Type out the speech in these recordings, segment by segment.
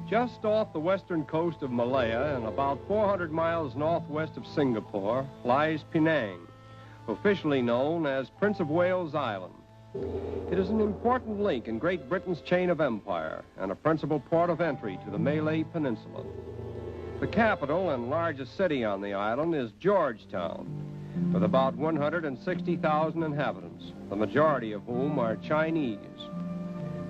Just off the western coast of Malaya and about 400 miles northwest of Singapore lies Penang, officially known as Prince of Wales Island. It is an important link in Great Britain's chain of empire and a principal port of entry to the Malay Peninsula. The capital and largest city on the island is Georgetown, with about 160,000 inhabitants, the majority of whom are Chinese.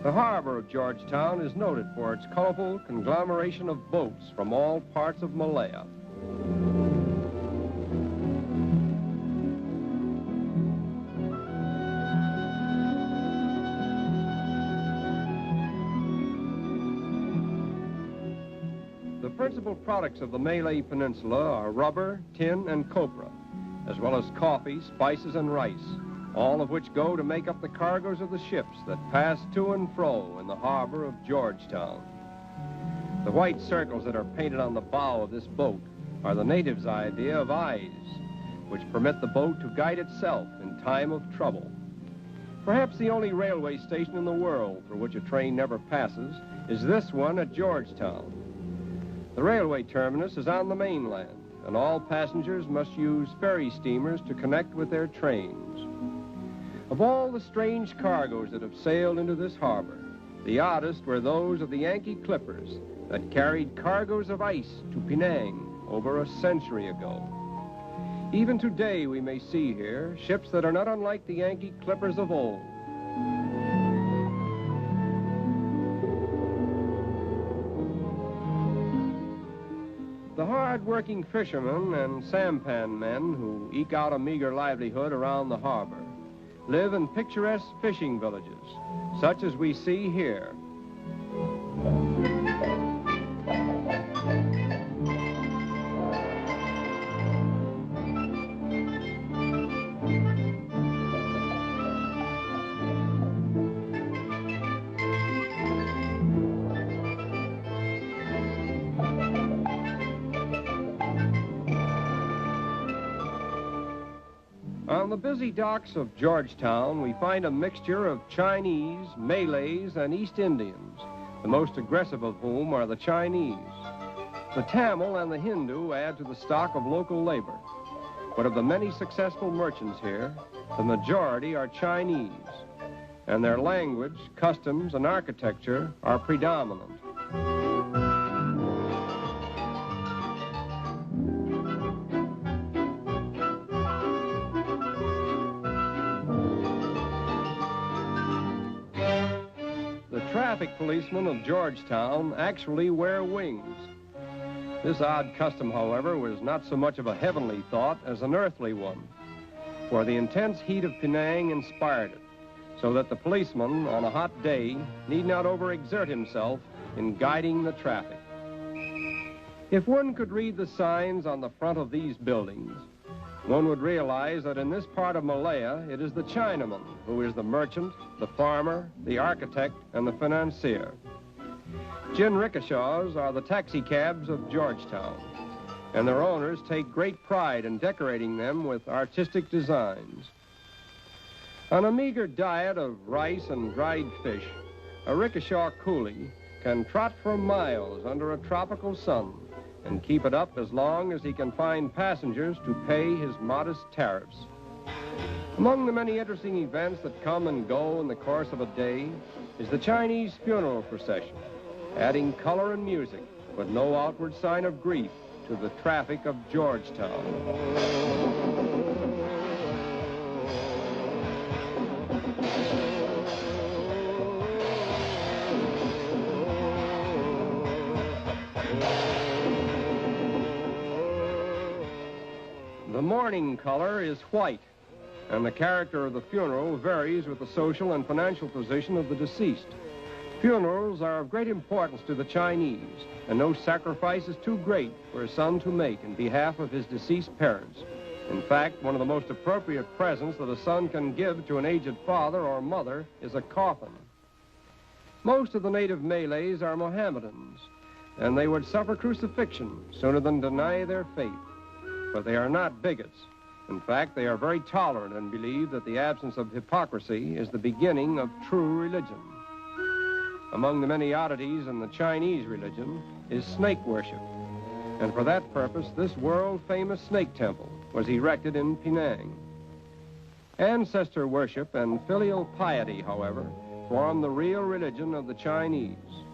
The harbor of Georgetown is noted for its colorful conglomeration of boats from all parts of Malaya. The principal products of the Malay Peninsula are rubber, tin, and copra, as well as coffee, spices, and rice, all of which go to make up the cargoes of the ships that pass to and fro in the harbor of Georgetown. The white circles that are painted on the bow of this boat are the natives' idea of eyes, which permit the boat to guide itself in time of trouble. Perhaps the only railway station in the world through which a train never passes is this one at Georgetown. The railway terminus is on the mainland, and all passengers must use ferry steamers to connect with their trains. Of all the strange cargoes that have sailed into this harbor, the oddest were those of the Yankee clippers that carried cargoes of ice to Penang over a century ago. Even today we may see here ships that are not unlike the Yankee clippers of old. The hard-working fishermen and sampan men who eke out a meager livelihood around the harbor live in picturesque fishing villages, such as we see here. On the busy docks of Georgetown, we find a mixture of Chinese, Malays, and East Indians, the most aggressive of whom are the Chinese. The Tamil and the Hindu add to the stock of local labor. But of the many successful merchants here, the majority are Chinese, and their language, customs, and architecture are predominant. Traffic policemen of Georgetown actually wear wings. This odd custom, however, was not so much of a heavenly thought as an earthly one, for the intense heat of Penang inspired it, so that the policeman on a hot day need not overexert himself in guiding the traffic. If one could read the signs on the front of these buildings, one would realize that in this part of Malaya, it is the Chinaman who is the merchant, the farmer, the architect, and the financier. Jinrikishas are the taxi cabs of Georgetown, and their owners take great pride in decorating them with artistic designs. On a meager diet of rice and dried fish, a rickshaw coolie can trot for miles under a tropical sun and keep it up as long as he can find passengers to pay his modest tariffs. Among the many interesting events that come and go in the course of a day is the Chinese funeral procession, adding color and music, but no outward sign of grief to the traffic of Georgetown. The mourning color is white, and the character of the funeral varies with the social and financial position of the deceased. Funerals are of great importance to the Chinese, and no sacrifice is too great for a son to make in behalf of his deceased parents. In fact, one of the most appropriate presents that a son can give to an aged father or mother is a coffin. Most of the native Malays are Mohammedans, and they would suffer crucifixion sooner than deny their faith. But they are not bigots. In fact, they are very tolerant and believe that the absence of hypocrisy is the beginning of true religion. among the many oddities in the Chinese religion, is snake worship. And for that purpose, this world-famous snake temple was erected in Penang. Ancestor worship and filial piety, however, form the real religion of the Chinese.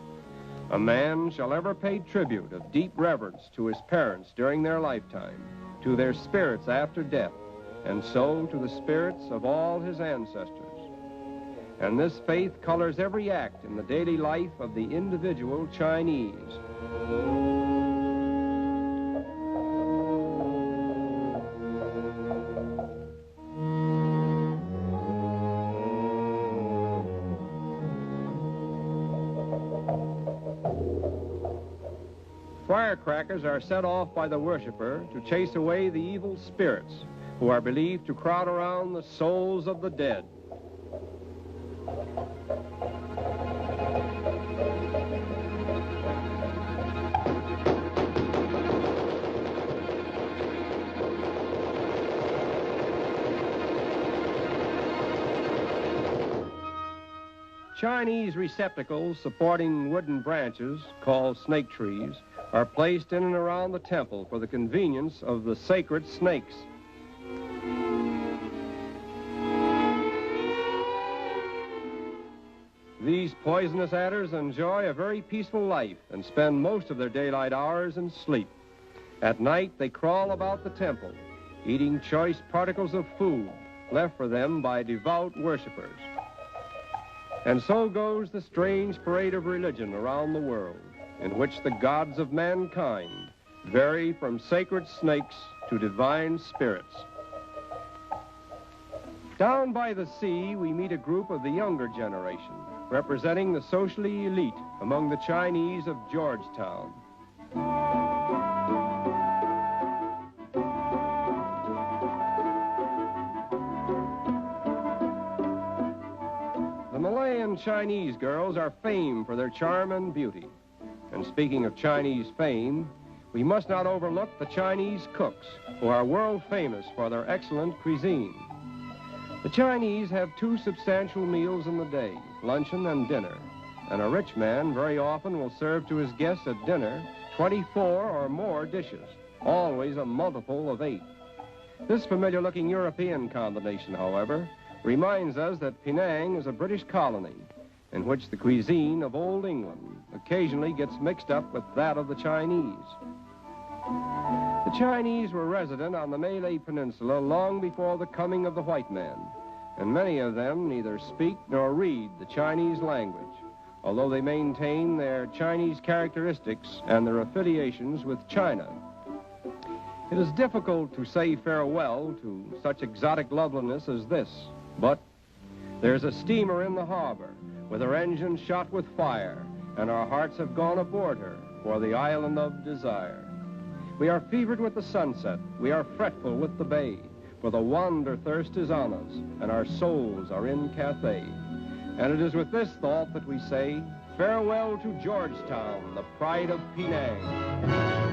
A man shall ever pay tribute of deep reverence to his parents during their lifetime, to their spirits after death, and so to the spirits of all his ancestors. And this faith colors every act in the daily life of the individual Chinese. Firecrackers are set off by the worshiper to chase away the evil spirits who are believed to crowd around the souls of the dead. Chinese receptacles supporting wooden branches, called snake trees, are placed in and around the temple for the convenience of the sacred snakes. These poisonous adders enjoy a very peaceful life and spend most of their daylight hours in sleep. At night, they crawl about the temple, eating choice particles of food left for them by devout worshipers. And so goes the strange parade of religion around the world, in which the gods of mankind vary from sacred snakes to divine spirits. Down by the sea, we meet a group of the younger generation, representing the socially elite among the Chinese of Georgetown. The Malayan Chinese girls are famed for their charm and beauty. And speaking of Chinese fame, we must not overlook the Chinese cooks, who are world famous for their excellent cuisine. The Chinese have two substantial meals in the day, luncheon and dinner. And a rich man very often will serve to his guests at dinner 24 or more dishes, always a multiple of 8. This familiar-looking European combination, however, reminds us that Penang is a British colony in which the cuisine of Old England occasionally gets mixed up with that of the Chinese. The Chinese were resident on the Malay Peninsula long before the coming of the white man, and many of them neither speak nor read the Chinese language, although they maintain their Chinese characteristics and their affiliations with China. It is difficult to say farewell to such exotic loveliness as this, but there's a steamer in the harbor with her engine shot with fire, and our hearts have gone aboard her for the island of desire. We are fevered with the sunset, we are fretful with the bay, for the wander thirst is on us, and our souls are in Cathay. And it is with this thought that we say, farewell to Georgetown, the pride of Penang.